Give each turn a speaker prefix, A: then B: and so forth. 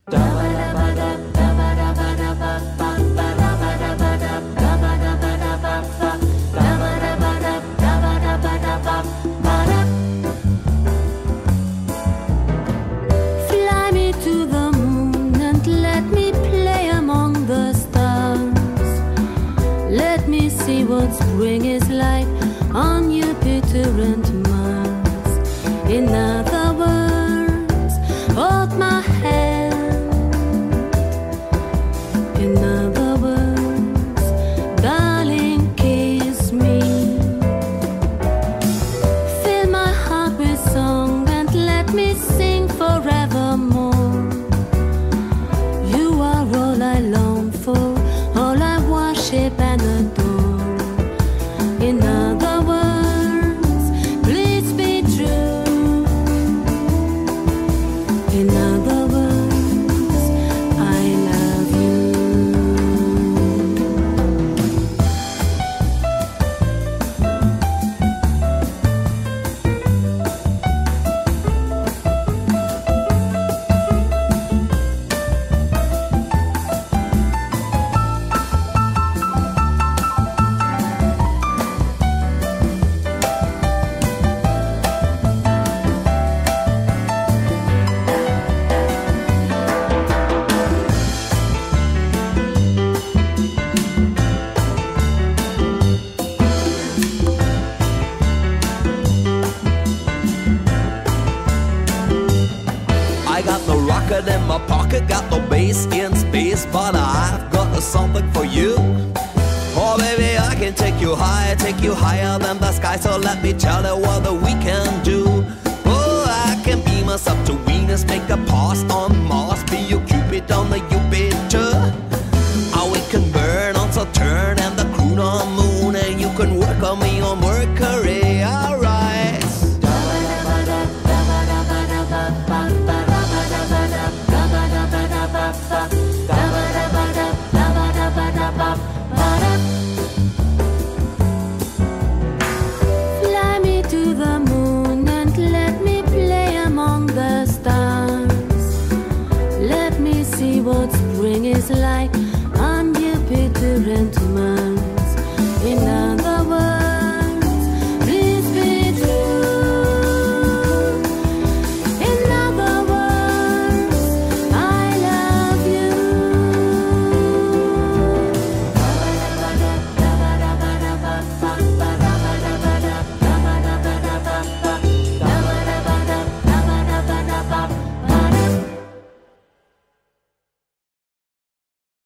A: Fly me to the moon and let me play among the stars. Let me see what spring is like on Jupiter and Mars. In other words, hold my hand. In other words, darling, kiss me. Fill my heart with song and let me sing forevermore. You are all I long for, all I worship and adore. In other words, please be true. In other words, I love you.
B: I got no rocket in my pocket, got no bass in space, but I've got something for you. Oh baby, I can take you higher than the sky, so let me tell you what we can do. Oh, I can beam us up to Venus, make a pass on Mars, be your Cupid on the Jupiter. Oh, we can burn on Saturn and the crew on Moon, and you can work on me on Mercury, alright.
A: Fly me to the moon and let me play among the stars. Let me see what spring is like on Jupiter and Mars. In other words,